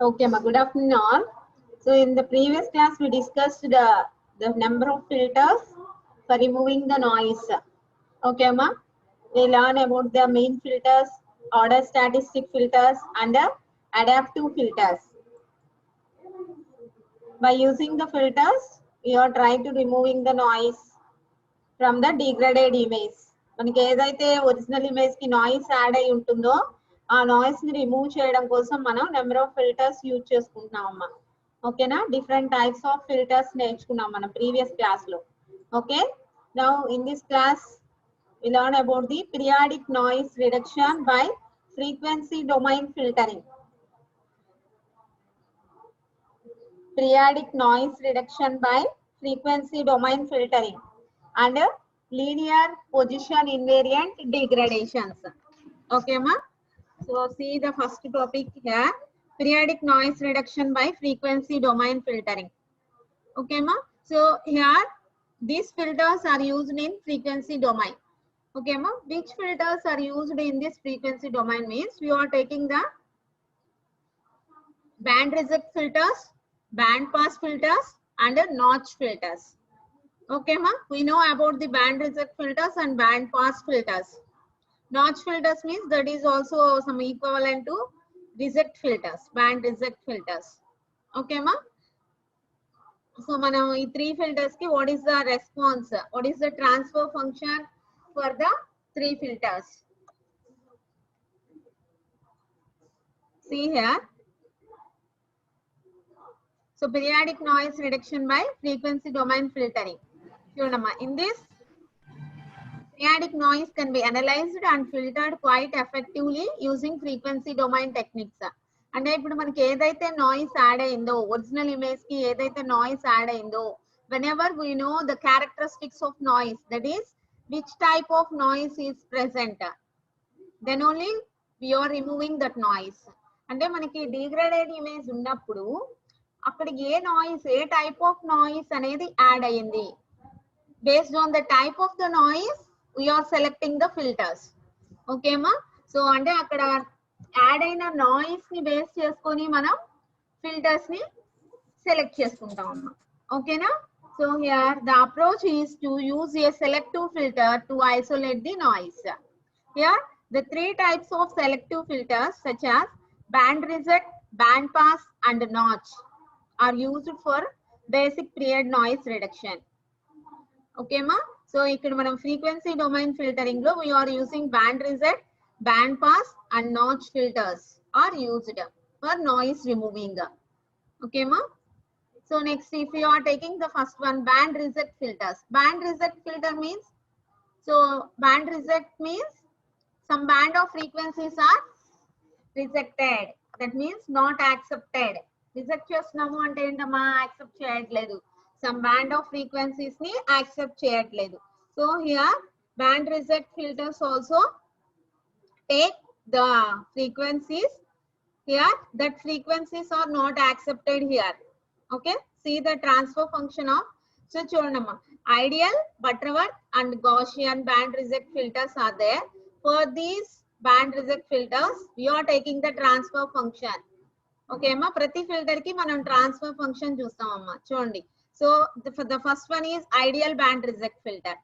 Okay, ma. Good afternoon, all. So, in the previous class, we discussed the number of filters for removing the noise. Okay, ma. We learn about the main filters, order statistic filters, and adaptive filters. By using the filters, we are trying to removing the noise from the degraded image. మనకి ఏదైతే original image కి noise add అయి ఉంటుందో ఆ noise ని remove చేయడం కోసం మనం నెంబర్ ఆఫ్ ఫిల్టర్స్ యూజ్ చేసుకుంటున్నాం అమ్మా. ఓకేనా? డిఫరెంట్ టైప్స్ ఆఫ్ ఫిల్టర్స్ నేర్చుకున్నాం మనం ప్రీవియస్ క్లాస్ లో. Okay, now in this class we learn about the periodic noise reduction by frequency domain filtering. Periodic noise reduction by frequency domain filtering and linear position invariant degradations. Okay, ma. So see the first topic here, periodic noise reduction by frequency domain filtering. Okay, ma. So here these filters are used in frequency domain. Okay, ma. Which filters are used in this frequency domain means we are taking the band reject filters, band pass filters, and notch filters. Okay, ma. We know about the band reject filters and band pass filters. Notch filters means that is also some equivalent to reject filters, band reject filters. Okay, ma. So, manam ee three filters ki what is the response? What is the transfer function for the three filters? See here. So, periodic noise reduction by frequency domain filtering. In this, periodic noise can be analyzed and filtered quite effectively using frequency domain techniques. అంటే ఇప్పుడు మనకి ఏదైతే noise add అయిందో original image కి ఏదైతే noise add అయిందో whenever we know the characteristics of noise, that is which type of noise is present, then only we are removing that noise. అంటే మనకి డిగ్రేడెడ్ ఇమేజ్ ఉన్నప్పుడు అక్కడ ఏ నాయిస్ ఏ టైప్ ఆఫ్ నాయిస్ అనేది యాడ్ అయ్యింది, based on the type of the noise we are selecting the filters. Okay, ma. So ante akkada add aina noise ni base cheskoni manam filters ni select cheskuntam amma. Okay na. So here the approach is to use a selective filter to isolate the noise. Here the three types of selective filters such as band reject, band pass, and notch are used for basic period noise reduction. Okay, ma. So ikkada manam frequency domain filtering lo we are using band reject, band pass, and notch filters are used for noise removing. Okay, ma. So next, if you are taking the first one, band reject filters. Band reject filter means, so band reject means some band of frequencies are rejected. That means not accepted. Reject chestunnamu ante entama accept cheyatledu. Some band of frequencies ni accept cheyatledu. So here band reject filters also take the frequencies here that frequencies are not accepted here. Okay, see the transfer function of, so chudandamma, ideal, Butterworth, and Gaussian band reject filters are there. For these band reject filters we are taking the transfer function. Okay, ma. Prati filter ki manam transfer function chustam amma. Chudandi. So the first one is ideal band reject filter.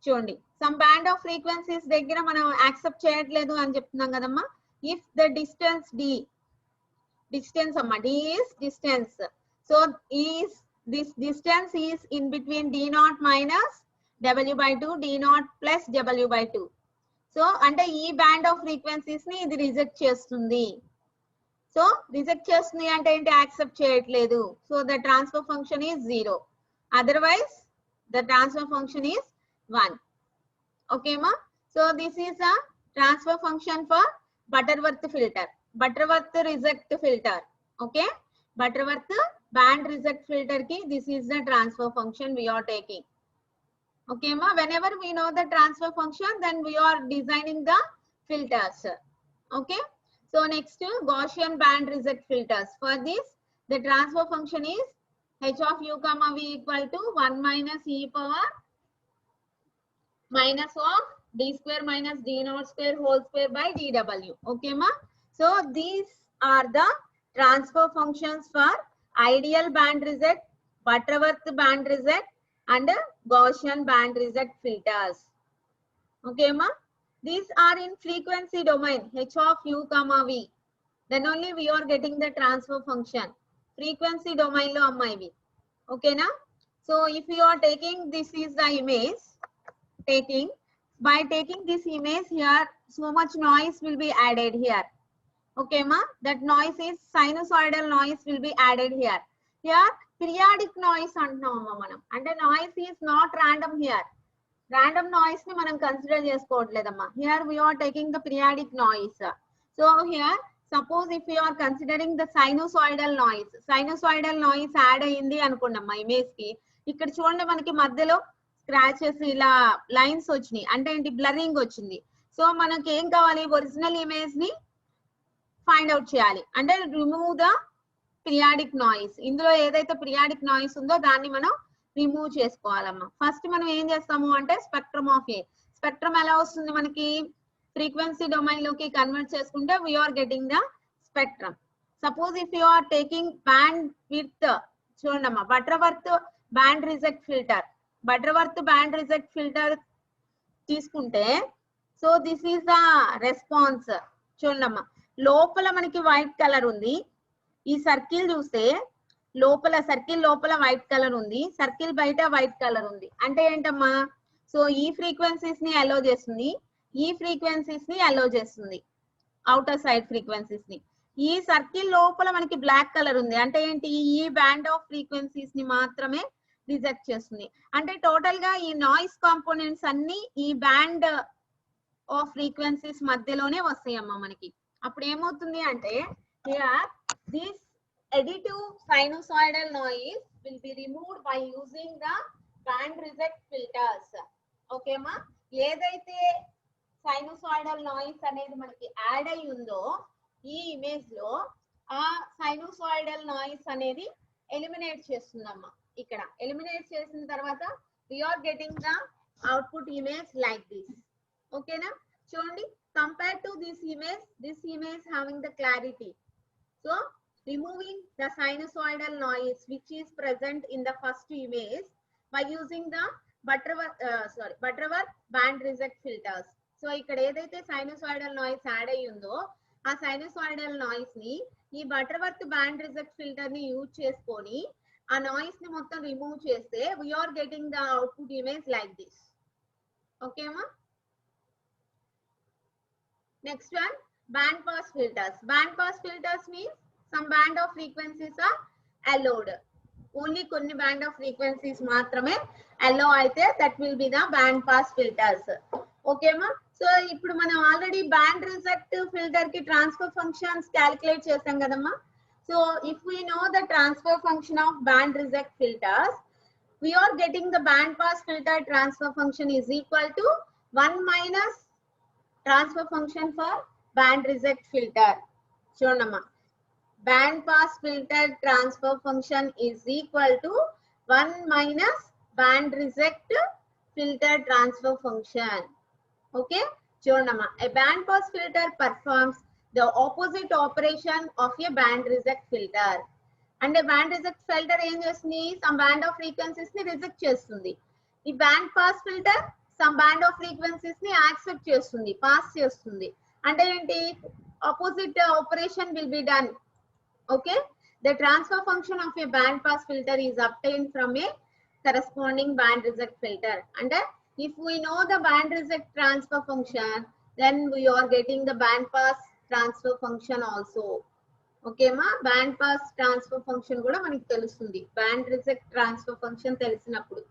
Chudandi, some band of frequencies దగ్గర మనం accept చేయట్లేదు అని చెప్తున్నాం కదమ్మా. If the distance distance amma, d is distance, so is this distance is in between d0 minus w/2, d0 plus w/2. So అంటే ఈ band of frequencies ని ఇది రిజెక్ట్ చేస్తుంది. సో రిజెక్ట్ చేస్తుంది అంటే ఏంటి, యాక్సెప్ట్ చేయట్లేదు. So the transfer function is 0. Otherwise The transfer function is 1. Okay, ma? So this is a transfer function for Butterworth filter. Butterworth reject filter. Okay? Butterworth band reject filter ki this is the transfer function we are taking. Okay, ma? Whenever we know the transfer function, then we are designing the filters. Okay? So next, Gaussian band reject filters. For this, the transfer function is h of u comma v equal to 1 minus e power minus of d square minus d naught square whole square by dw. Okay, ma? So these are the transfer functions for ideal band reject, Butterworth band reject, and Gaussian band reject filters. Okay, ma? These are in frequency domain h of u comma v. Then only we are getting the transfer function. Frequency domain lo amma ivi. Okay, na? So if you are taking, this is the image. By taking this image here, so much noise will be added here. Okay, ma? That noise is sinusoidal noise will be added here. Here, periodic noise antunnam manam. And the noise is not random here. Random noise ni manam consider chesukovatledamma. Here we are taking the periodic noise. So here, suppose if you are considering the sinusoidal noise add ayindi anukundamma image ki. Ikkada chudandi manaki madhyalo scratches ఇలా lines వచ్చినాయి అంటే ఏంటి blurring వచ్చింది so మనకి ఏం కావాలి original image ని find out చేయాలి అంటే రిమూవ్ ద పీరియాడిక్ నాయిస్ ఇందులో ఏదైతే పీరియాడిక్ నాయిస్ ఉందో దాన్ని మనం రిమూవ్ చేసుకోవాలమ్మా ఫస్ట్ మనం ఏం చేస్తాము అంటే స్పెక్ట్రమ్ ఆఫ్ ఏ స్పెక్ట్రమ్ ఎలా వస్తుంది మనకి ఫ్రీక్వెన్సీ డొమైన్ లోకి కన్వర్ట్ చేసుకుంటే we are getting the spectrum suppose if you are taking band with చూడండమ్మా Butterworth band reject filter Butterworth band reject filter తీసుకుంటే so this is the response చూడమ్మా లోపల మనకి వైట్ కలర్ ఉంది ఈ సర్కిల్ చూస్తే లోపల సర్కిల్ లోపల వైట్ కలర్ ఉంది సర్కిల్ బయట వైట్ కలర్ ఉంది అంటే ఏంటమ్మా సో ఈ ఫ్రీక్వెన్సీస్ ని అలో చేస్తుంది ఈ ఫ్రీక్వెన్సీస్ ని అలో చేస్తుంది అవుటర్ సైడ్ ఫ్రీక్వెన్సీస్ ని ఈ సర్కిల్ లోపల మనకి బ్లాక్ కలర్ ఉంది అంటే ఏంటి ఈ బ్యాండ్ ఆఫ్ ఫ్రీక్వెన్సీస్ ని మాత్రమే రిజెక్ట్ చేస్తుంది అంటే టోటల్ గా ఈ నాయిస్ కాంపోనెంట్స్ అన్ని ఈ బ్యాండ్ ఆఫ్ ఫ్రీక్వెన్సీస్ మధ్యలోనే వస్తాయమ్మా మనకి అప్పుడు ఏమవుతుంది అంటే here this additive sinusoidal noise will be removed by using the band reject filters. Okay ma ఏదైతే sinusoidal noise అనేది మనకి యాడ్ అయి ఉందో ఈ ఇమేజ్ లో ఆ sinusoidal noise అనేది ఎలిమినేట్ చేస్తుందమ్మా ఇక్కడ ఎలిమినేట్ చేసిన తర్వాత we are getting the output image like this. Okay na చూడండి compared to this image having the clarity. So removing the sinusoidal noise which is present in the first image by using the Butterworth band reject filters. So ikkada edaithe sinusoidal noise add ayundo aa sinusoidal noise ni ee Butterworth band reject filter ni use cheskoni aa noise ni mottham remove cheste we are getting the output image like this. Okay ma next one band pass filters. Band pass filters means some band of frequencies are allowed. Only కొన్ని band of frequencies మాత్రమే allow అయితే that will be the band pass filters. Okay ma so ఇప్పుడు మనం already band reject filter కి transfer functions calculate చేసాం కదమ్మా so if we know the transfer function of band reject filters we are getting the band pass filter transfer function is equal to 1 minus transfer function for band reject filter. చూడమ్మా band pass filter transfer function is equal to 1 minus band reject filter transfer function. Okay చూడమ్మా a band pass filter performs the opposite operation of a band reject filter and a band reject filter ఏం చేస్తుంది some band of frequencies ని reject చేస్తుంది ఈ band pass filter some band of frequencies ని accept చేస్తుంది pass చేస్తుంది అంటే ఏంటి opposite operation will be done. Okay the transfer function of a band pass filter is obtained from a corresponding band reject filter and if we know the band reject transfer function then we are getting the band pass transfer function also. Okay ma band pass transfer function kuda maniki telustundi band reject transfer function తెలిసినప్పుడు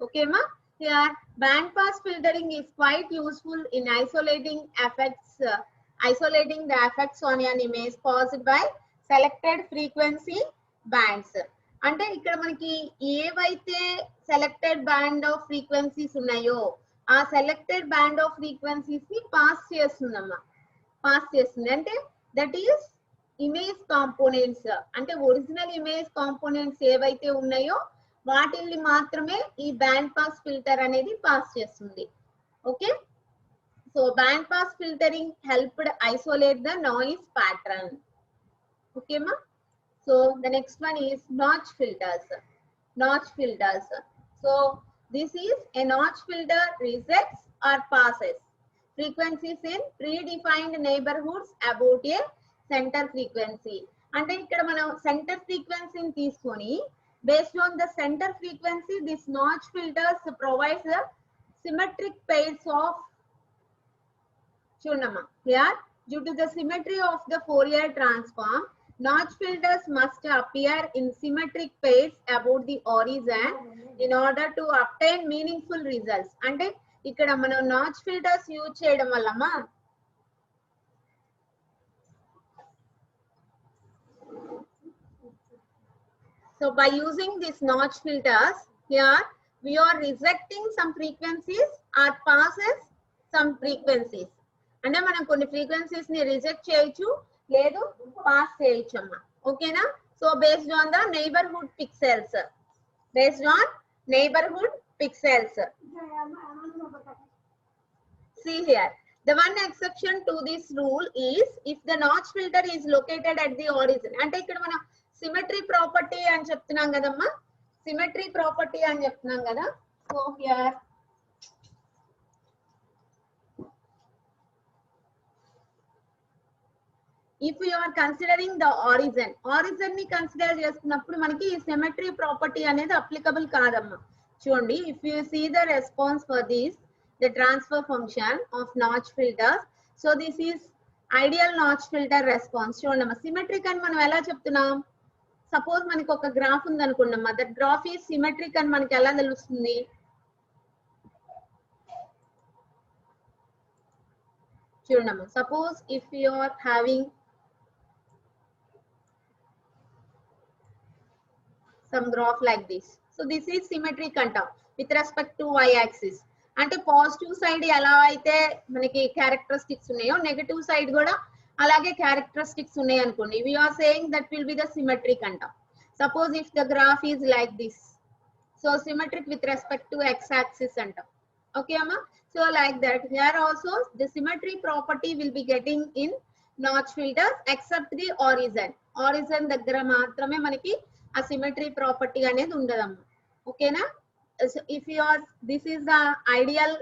Okay, ma? Here, band pass filtering is quite useful in isolating the effects on an image caused by selected frequency bands. అంటే ఇక్కడ మనకి ఏవైతే selected band of frequencies ఉన్నాయో ఆ selected band of frequencies ని pass చేస్తుందమ్మా. Pass చేస్తుంది అంటే దట్ ఈస్ ఇమేజ్ కాంపోనెంట్స్. అంటే ఒరిజినల్ ఇమేజ్ కాంపోనెంట్స్ ఏవైతే ఉన్నాయో వాటిల్ని మాత్రమే ఈ బ్యాండ్ పాస్ ఫిల్టర్ అనేది పాస్ చేస్తుంది. Okay, so band pass filtering helped isolate the noise pattern. Okay మా. So the next one is notch filters. Notch filters. So this is a notch filter rejects or passes frequencies in predefined neighborhoods about a center frequency. అంటే ఇక్కడ మనం centre ఫ్రీక్వెన్సీని తీసుకొని based on the center frequency this notch filters provides the symmetric pairs of చూడమ్మా. Here due to the symmetry of the Fourier transform notch filters must appear in symmetric pairs about the horizon in order to obtain meaningful results. అంటే ఇక్కడ మనం notch filters use చేయడం వల్లమ్మా so by using these notch filters here we are rejecting some frequencies or passes some frequencies. అంటే మనం కొన్ని frequencies ని reject చేయొచ్చు లేదు పాస్ చేయొచ్చు అమ్మా. ఓకేనా. So based on the neighbourhood pixels. Based on neighbourhood pixels. See here, the one exception to this rule is if the notch filter is located at the origin. అంటే ఇక్కడ మనం symmetry property అని చెప్తున్నాం కదమ్మా. Symmetry property అని చెప్తున్నాం కదా. So here if you are considering the origin ని కన్సిడర్ చేసుకున్నప్పుడు మనకి ఈ సిమెట్రీ ప్రాపర్టీ అనేది అప్లికబుల్ కాదమ్మా. చూడండి, if you see the response for this the transfer function of notch filters, so this is ideal notch filter response. చూడమ్మా, symmetric అని మనం ఎలా చెప్తున్నాం? సపోజ్ మనకి ఒక గ్రాఫ్ ఉంది అనుకున్నామ్మా, దట్ గ్రాఫ్ ఈజ్ సిమెట్రిక్ అని మనకి ఎలా తెలుస్తుంది? చూడమ్మా, suppose if you are having some graph like this, so this is symmetric anta with respect to y axis. అంటే పాజిటివ్ సైడ్ ఎలా అయితే మనకి క్యారెక్టరిస్టిక్స్ ఉన్నాయో నెగటివ్ సైడ్ కూడా అలాగే క్యారెక్టరిస్టిక్స్ ఉన్నాయి అనుకోండి, we are saying that will be the symmetric anta. Suppose if the graph is like this, so symmetric with respect to x axis anta. Okay amma, so like that here also the symmetry property will be getting in notch filters except the origin దగ్గర మాత్రమే మనకి ఆ symmetry property అనేది ఉండదమ్మా. ఓకేనా. if you are, this is the ideal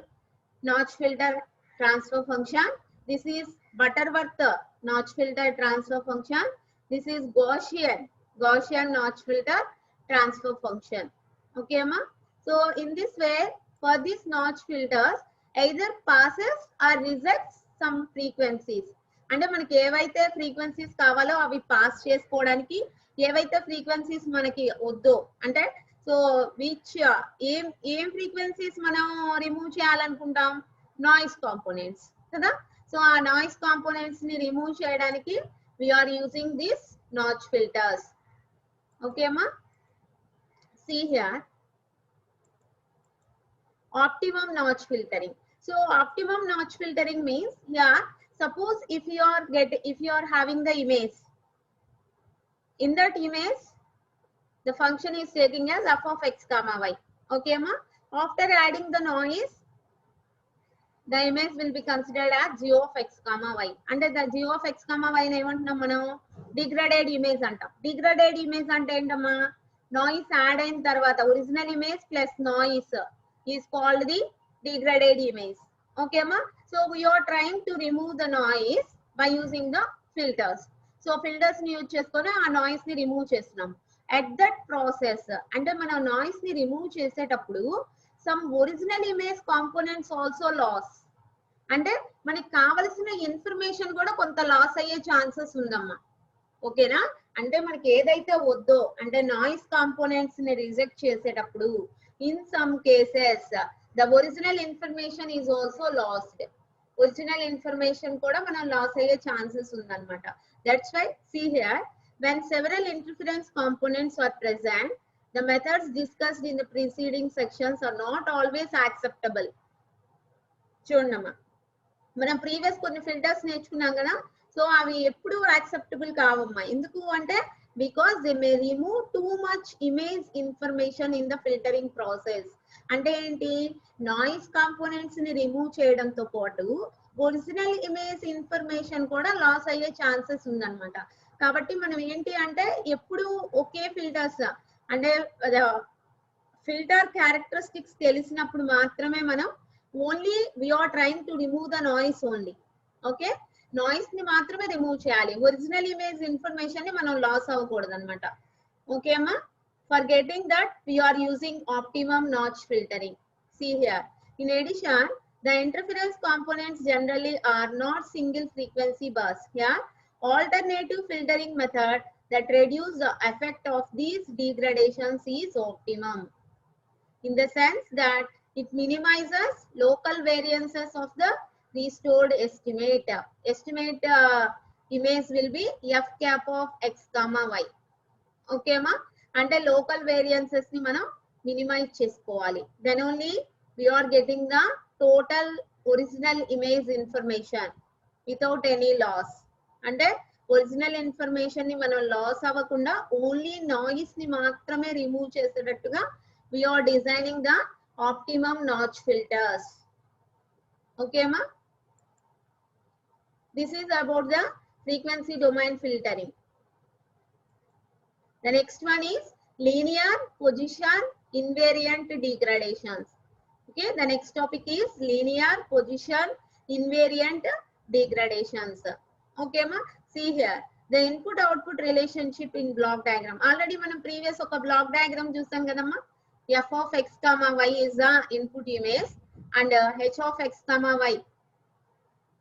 notch filter transfer function, this is Butterworth notch filter transfer function, this is Gaussian notch filter transfer function. Okay amma, so in this way for this notch filters either passes or rejects some frequencies. అంటే మనకి ఏవైతే frequencies కావాలో అవి pass చేసుకోవడానికి, ఏవైతే frequencies మనకి వద్దో అంటే so which ఏం ఫ్రీక్వెన్సీస్ మనం రిమూవ్ చేయాలనుకుంటాం? నాయిస్ కాంపోనెంట్స్ కదా. సో ఆ నాయిస్ కాంపోనెంట్స్ ని రిమూవ్ చేయడానికి we are using this notch filters. Okay ma. See here, optimum notch filtering. So optimum notch filtering means here suppose if you are having the image, in that image the function is taking as f of x comma y. Okay ma. After adding the noise the image will be considered as g of x comma y. అంటే the g of x comma y ని ఏమంటున్నాం మనం? Degraded image అంటాం. Degraded image అంటే ఏంటమ్మా? Noise add అయిన తర్వాత original image plus noise is called the degraded image. Okay అమ్మా. So we are trying to remove the noise by using the filters. So filters ని యూజ్ చేసుకొని ఆ noise ని రిమూవ్ చేస్తున్నాం. at that process అంటే మనం నాయిస్ ని remove చేసేటప్పుడు some original image components also loss. అంటే మనకి కావలసిన ఇన్ఫర్మేషన్ కూడా కొంత లాస్ అయ్యే ఛాన్సెస్ ఉందమ్మా. ఓకేనా. అంటే మనకి ఏదైతే వద్దో అంటే నాయిస్ కాంపోనెంట్స్ ని రిజెక్ట్ చేసేటప్పుడు In some cases the original information is also lost. Original information kuda manam loss ayye chances undannamata. That's why see here, when several interference components are present, the methods discussed in the preceding sections are not always acceptable. చూడమ్మా, మనం previous కొన్ని filters నేర్చుకున్నాం కదా, so అవి ఎప్పుడు acceptable కావమ్మా. ఎందుకు అంటే because they may remove too much image information in the filtering process. అంటే ఏంటి, నాయిస్ కాంపోనెంట్స్ ని రిమూవ్ చేయడంతో పాటు ఒరిజినల్ ఇమేజ్ ఇన్ఫర్మేషన్ కూడా లాస్ అయ్యే ఛాన్సెస్ ఉందన్నమాట. కాబట్టి మనం ఏంటి అంటే ఎప్పుడు ఒకే ఫిల్టర్స్ అంటే ఫిల్టర్ క్యారెక్టరిస్టిక్స్ తెలిసినప్పుడు మాత్రమే మనం only we are trying to remove the noise only. Okay, noise ని మాత్రమే రిమూవ్ చేయాలి, ఒరిజినల్ ఇమేజ్ ఇన్ఫర్మేషన్ ని మనం లాస్ అవ్వకూడదు అనమాట. ఓకే అమ్మా, for getting that we are using optimum notch filtering. See here, in addition the interference components generally are not single frequency bus. Here alternative filtering method that reduce the effect of these degradations is optimum, in the sense that it minimizes local variances of the restored estimate. Estimate image will be f cap of x comma y. Okay ma, ante local variances ni manam minimize chesukovali, then only we are getting the total original image information without any loss. Ante original information ni manam loss avakunda only noise ni maatrame remove chesetattuga we are designing the optimum notch filters. Okay ma, this is about the frequency domain filtering. The next one is linear position invariant degradations. Okay, the next topic is linear position invariant degradations. Okay ma, see here the input output relationship in block diagram. Already manam previous oka block diagram chusam kadamma. F of x comma y is the input image and h of x comma y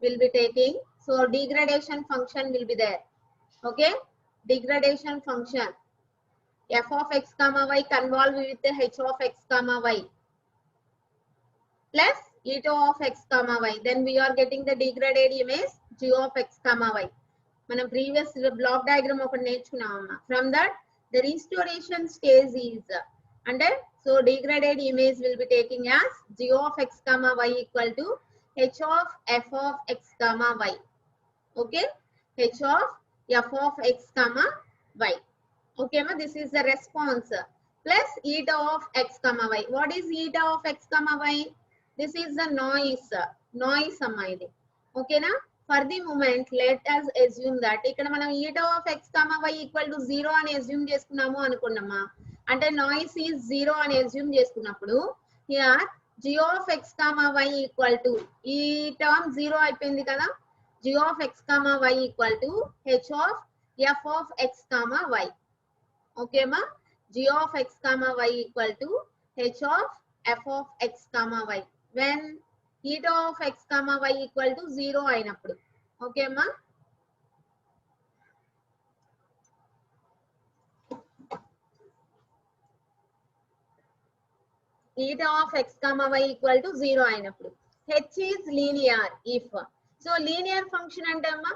will be taking, so degradation function will be there. Okay, degradation function f of x comma y convolve with the h of x comma y plus eta of x comma y, then we are getting the degraded image g of x comma y. Manam previous block diagram okati నేర్చుకున్నామమ్మా. From that the restoration stage is and so degraded image will be taking as g of x comma y equal to h of f of x comma y. Okay, h of f of x comma y. Okay ma, this is the response plus eta of x comma y. What is eta of x comma y? This is the noise amma idi. Okay na, for the moment let us assume that ikkada manam eta of x comma y equal to 0 అని assume చేసుకున్నాము అనుకున్నామా. అంటే noise is 0 అని assume చేసుకున్నప్పుడు here g of x comma y equal to, ఈ term 0 అయిపోయింది కదా, g of x comma y equal to h of f of x comma y. Okay మా, g of x comma y equal to h of f of x comma y when eta of x comma y equal to 0 అయినప్పుడు. Okay మా, eta of x comma y equal to 0 అయినప్పుడు. h is linear if, so linear function అంటే అమ్మా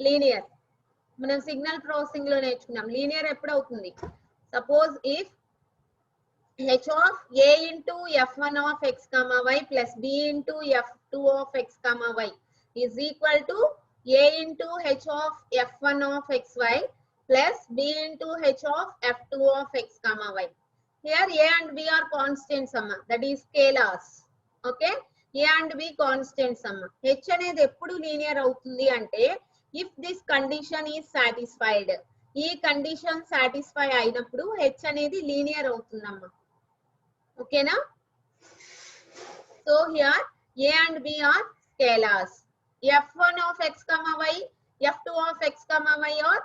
linear మనం signal processing లో నేర్చుకున్నాం. Linear ఎప్పుడు అవుతుంది, suppose if h of a into f1 of x comma y plus b into f2 of x comma y is equal to a into h of f1 of xy plus b into h of f2 of x comma y. Here a and b are constants amma, that is scalars. Okay, a and b constants amma. h అనేది ఎప్పుడు linear అవుతుంది అంటే if this condition is satisfied. ఈ condition satisfy అయినప్పుడు h అనేది linear అవుతుందమ్మా. ఓకేనా, so here a and b are scalars. f1 of x comma y, f2 of x comma y are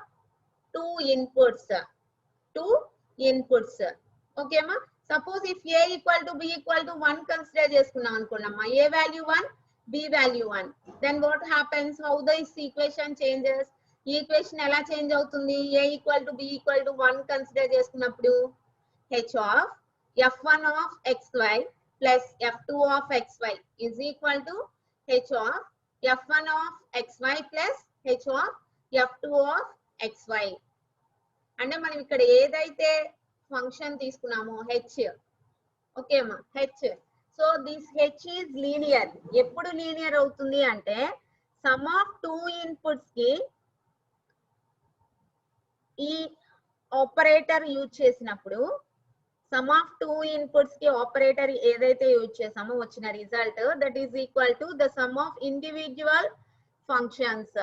two inputs. Okay ma, suppose if a equal to b equal to 1 consider చేసుకున్నాం అనుకోండమ్మా, a value 1 b value 1, then what happens, how this equation changes? ఈ equation ఎలా change అవుతుంది, a equal to b equal to 1 consider చేసుకున్నప్పుడు h of f1 of xy plus f2 of xy is equal to h of f1 of xy plus h of f2 of xy. అంటే మనం ఇక్కడ ఏదైతే function తీసుకున్నామో h, okay అమ్మా, h. So this h is linear. ఎప్పుడు linear అవుతుంది అంటే sum of two inputs కి ఈ ఆపరేటర్ యూజ్ చేసినప్పుడు, సమ్ ఆఫ్ టూ ఇన్పుట్స్ కి ఆపరేటర్ ఏదైతే యూజ్ చేసామో వచ్చిన result that is equal to the sum of individual functions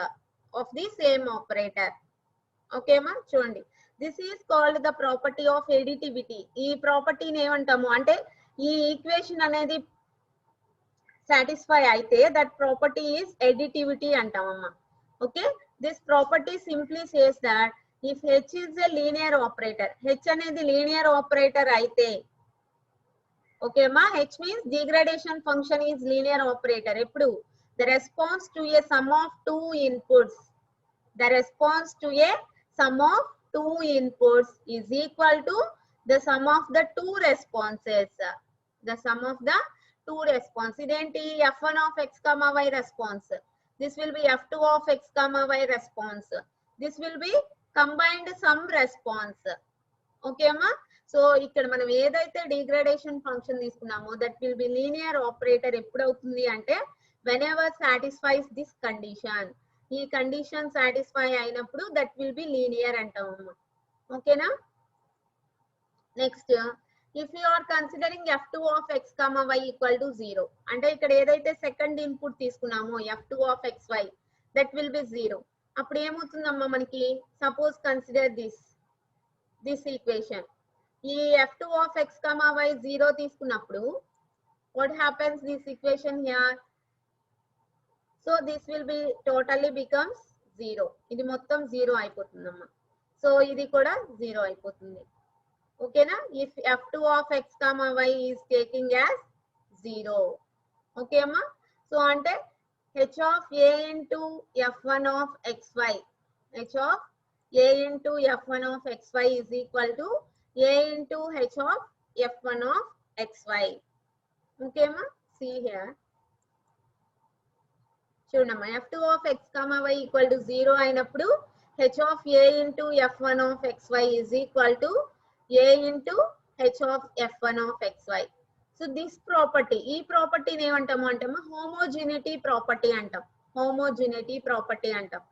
of the same operator. ఓకేమా, చూడండి, this is called the property of additivity. ఈ ప్రాపర్టీని ఏమంటాము అంటే ఈ ఈక్వేషన్ అనేది సాటిస్ఫై అయితే దట్ ప్రాపర్టీ ఈస్ ఎడిటివిటీ అంటామమ్మా. Okay, this property simply says that if h is a linear operator, h అనేది లీనియర్ ఆపరేటర్ అయితే, ఓకే మా, h means degradation function is linear operator. ఎప్పుడు the response to a sum of two inputs, the response to a sum of two inputs is equal to the sum of the two responses, the sum of the two response. ఇదేంటి f1 of x comma y response, this will be f2 of x comma y response, this will be combined sum response. Okay అమ్మా, so ఇక్కడ మనం ఏదైతే degradation function తీసుకున్నామో that will be linear operator ఎప్పుడు అవుతుంది అంటే whenever satisfies this condition. ఈ condition satisfy అయినప్పుడు దట్ విల్ బి లీనియర్ అంటామమ్మా. ఓకేనా, next if you are considering f2 of x comma y equal to 0, అంటే ఇక్కడ ఏదైతే సెకండ్ ఇన్పుట్ తీసుకున్నామో f2 of xy that will B 0. అప్పుడు ఏమవుతుందమ్మా మనకి, సపోజ్ కన్సిడర్ దిస్ ఈక్వేషన్, ఈ f2 of x comma y 0 తీసుకున్నప్పుడు what happens this equation here, so this will B totally becomes 0. ఇది మొత్తం 0 అయిపోతుందమ్మా. సో ఇది కూడా 0 అయిపోతుంది. ఓకేనా, if f2 of x comma y is taking as 0. Okay అమ్మా, so అంటే h of a into f1 of xy, h of a into f1 of xy is equal to a into h of f1 of xy. Okay ma, see here, చూడమ్మా, f2 of x comma y equal to 0 అయినప్పుడు h of a into f1 of xy is equal to a into h of f1 of xy. So this property, ఈ ప్రాపర్టీని ఏమంటాము అంటే homogeneity property అంటాం, homogeneity property అంటాం.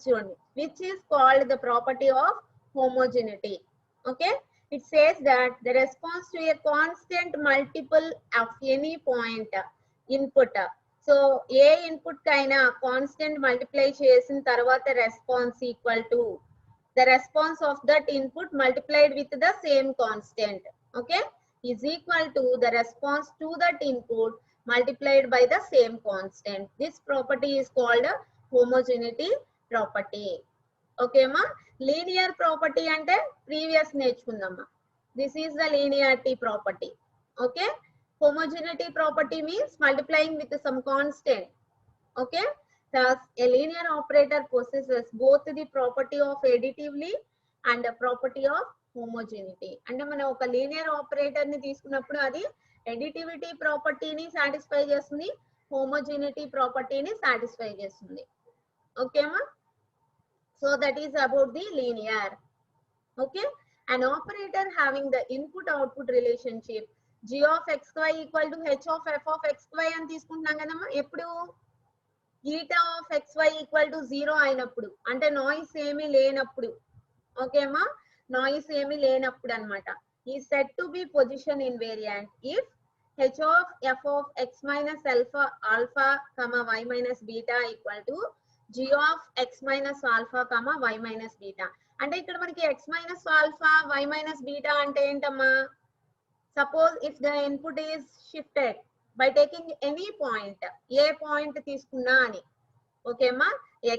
చూడండి, which is called the property of homogeneity. Okay, it says that the response to a constant multiple of any point input, so A input కైనా constant multiply చేసిన తర్వాత response equal to the response of that input multiplied with the same constant, okay, is equal to the response to that input multiplied by the same constant. This property is called homogeneity property. Okay ma, linear property ante previous నేర్చుకుందామా. This is the linearity property. Okay, homogeneity property means multiplying with some constant. Okay, thus a linear operator possesses both the property of additively and the property of homogeneity. అంటే మనం ఒక linear operator ని తీసుకున్నప్పుడు అది ఎడిటివిటీ ప్రాపర్టీని satisfy చేస్తుంది, హోమోజెనిటీ ప్రాపర్టీని satisfy చేస్తుంది. ఓకేమా, so that is about the linear. Okay, an operator having the input output relationship g of xy equal to h of f of xy అని తీసుకుంటున్నాం కదమ్మా. ఎప్పుడు eta of xy equal to 0 అయినప్పుడు, అంటే నాయిస్ ఏమీ లేనప్పుడు. ఓకేమా, నాయిస్ ఏమీ లేనప్పుడు అన్నమాట. ఈ set to be position invariant if h of f of x minus alpha comma y minus beta equal to g of x minus alpha comma y minus beta. అంటే ఇక్కడ మనకి x minus alpha y minus beta అంటే ఏంటమ్మా, suppose if the input is shifted by taking any point, A point తీసుకున్నా అని. ఓకేమ్మా,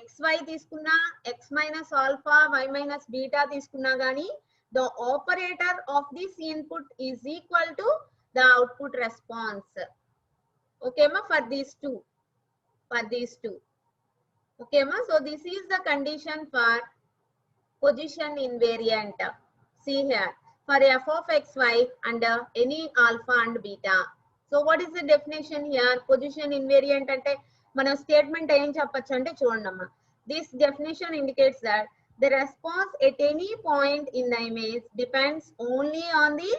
xy తీసుకున్నా, x minus alpha y minus beta తీసుకున్నా గానీ the operator of this input is equal to the output response. Okay ma, for these two, okay ma, so this is the condition for position invariant. See here, for f of xy under any alpha and beta. So what is the definition here? Position invariant ante mana statement em cheppochu ante chudandamma. This definition indicates that the response at any point in the image depends only on the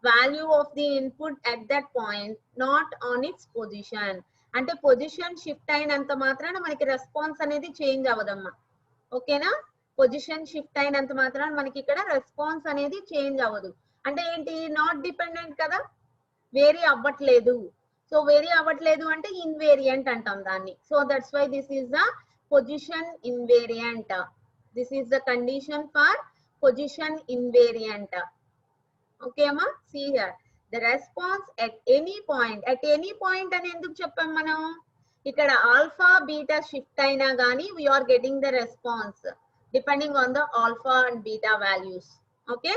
value of the input at that point, not on its position. Ante position shift అయినంత మాత్రాన మనకి response అనేది change అవ్వదమ్మా. ఓకేనా? Position shift అయినంత మాత్రాన మనకి ఇక్కడ response అనేది చేంజ్ అవ్వదు. అంటే ఏంటి? నాట్ డిపెండెంట్ కదా, వేరీ అవ్వట్లేదు. సో వేరీ అవ్వట్లేదు అంటే ఇన్వేరియంట్ అంటాం దాన్ని. So that's why this is the position invariant. This is the condition for position invariant. Okay అమ్మా, see here the response at any point. At any point అని ఎందుకు చెప్పాం మనం? ఇక్కడ ఆల్ఫా బీటా షిఫ్ట్ అయినా కానీ we are getting the response depending on the alpha and beta values. Okay,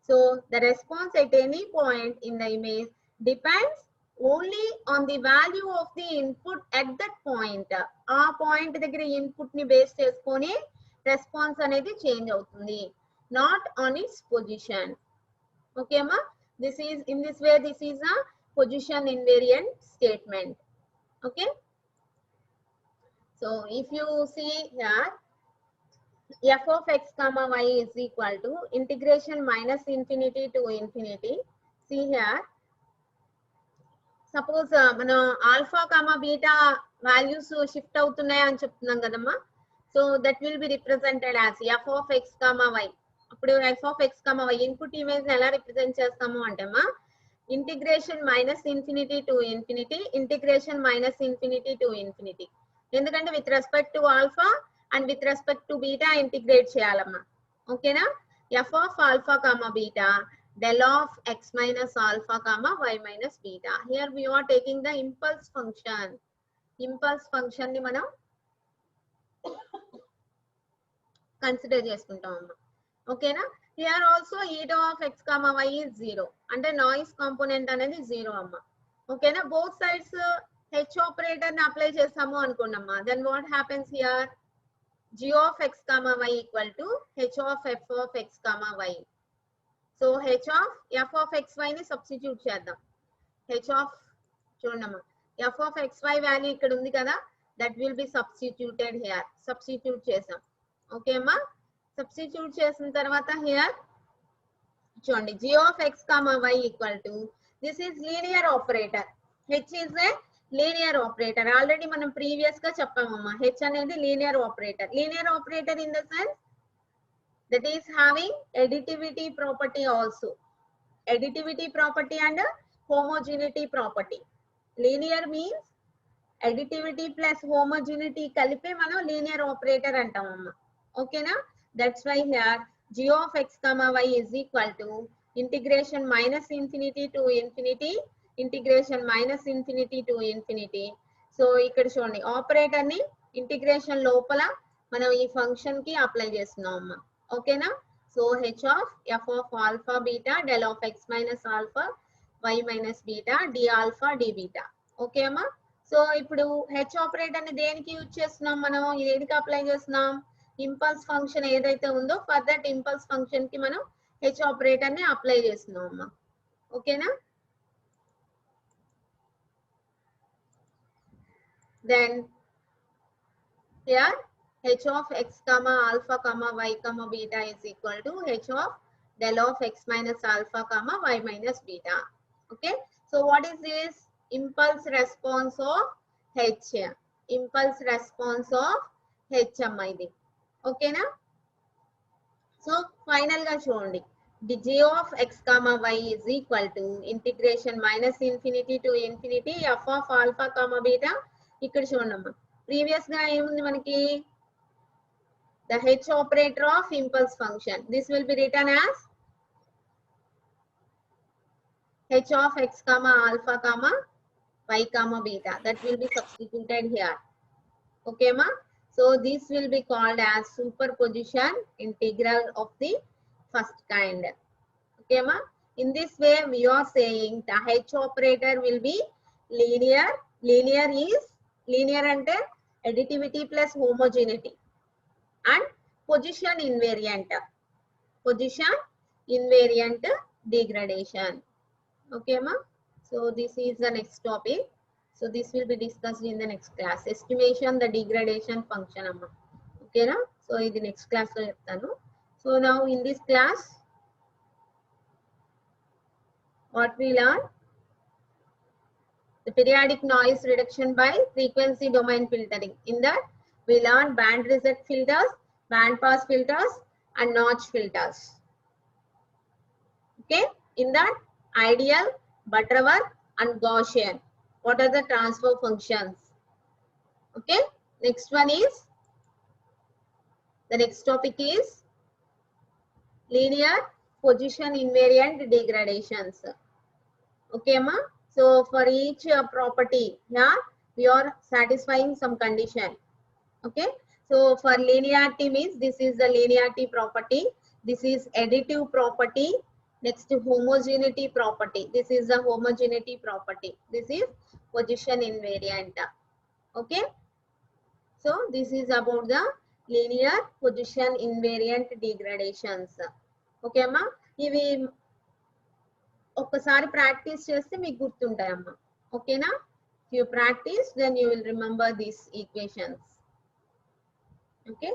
so the response at any point in the image depends only on the value of the input at that point. ఆ point దగ్గర input ని base చేసుకొని response అనేది change అవుతుంది, not on its position. Okay ma, this is in this way this is a position invariant statement. Okay, so if you see here f of x comma y is equal to integration minus infinity to infinity. See here, suppose mana alpha comma beta values shift అవుతున్నాయి అని చెప్తున్నాం కదమ్మా. So that will be represented as f of x comma y. అప్పుడు f of x comma y input image ని ఎలా represent చేస్తాము అంటే మా integration minus infinity to infinity, integration minus infinity to infinity. ఎందుకంటే with respect to alpha and with respect to beta integrate cheyalama. Okay na, f of alpha comma beta del of x minus alpha comma y minus beta. Here we are taking the impulse function. Impulse function ni manam consider chestuntam amma. Okay na, here also eta of x comma y is 0 ante noise component anedi 0 amma. Okay na, both sides h operator ni apply chesamu anukonnamma. Then what happens here? g of x comma y equal to h of f of x comma y. So h of f of xy ni substitute చేద్దాం. h of చూడమ్మా, f of xy value ఇక్కడ ఉంది కదా, that will be substituted here. Substitute చేసాం. Okay అమ్మా, substitute చేసిన తర్వాత here చూడండి g of x comma y equal to this is linear operator. h is a linear operator. Already మనం ప్రీవియస్ గా చెప్పామమ్మా, హెచ్ అనేది linear operator. Linear operator in the sense that is having additivity property also. Additivity property and homogeneity property. Linear means additivity plus homogeneity కలిపి మనం linear operator అంటామమ్మా. ఓకేనా, that's why here g of x comma y is equal to integration minus infinity to infinity, integration minus infinity to infinity. So ఇక్కడ చూడండి operator ని integration లోపల మనం ఈ ఫంక్షన్ కి అప్లై చేస్తున్నాం అమ్మా. ఓకేనా, so H of F of alpha beta del of X minus alpha Y minus beta D alpha D beta. Okay అమ్మా, సో ఇప్పుడు హెచ్ ఆపరేటర్ ని దేనికి యూజ్ చేస్తున్నాం మనం? దేనికి అప్లై చేస్తున్నాం? ఇంపల్స్ ఫంక్షన్ ఏదైతే ఉందో ఫర్ దట్ ఇంపల్స్ ఫంక్షన్ కి మనం హెచ్ ఆపరేటర్ ని అప్లై చేస్తున్నాం అమ్మా. ఓకేనా, then here h of x comma alpha comma y comma beta is equal to h of del of x minus alpha comma y minus beta. Okay, so what is this? Impulse response of h. Impulse response of h amma idi. Okay na, so final ga chudandi the g of x comma y is equal to integration minus infinity to infinity f of alpha comma beta. ఇక్కడ చూడమ్మా, previous గా ఏముంది మనకి? The H operator of impulse function. This will be return as H of X comma alpha comma Y comma beta. That will be substituted here. Okay మా, so this will be called as superposition integral of the first kind. Okay మా, in this way we are saying the h operator will be linear. Linear is linear అంటే additivity plus homogeneity and position invariant. Position invariant degradation. Okay ma, so this is the next topic. So this will be discussed in the next class. Estimation the degradation function amma. Okay na, so in the next class lo cheptanu. So now in this class what we learn, the periodic noise reduction by frequency domain filtering. In that we learn band reject filters, band pass filters and notch filters. Okay, in that ideal, Butterworth and Gaussian. What are the transfer functions? Okay, next one is, the next topic is linear position invariant degradations. Okay ma, so for each property, yeah, we are satisfying some condition. Okay, so for linearity means this is the linearity property, this is additive property, next homogeneity property, this is the homogeneity property, this is position invariant. Okay, so this is about the linear position invariant degradations. Okay అమ్మా, ఇవి ఒక్కసారి practice చేస్తే మీకు గుర్తుంటాయమ్మా. ఓకేనా, if you practice then you will remember these equations. Okay.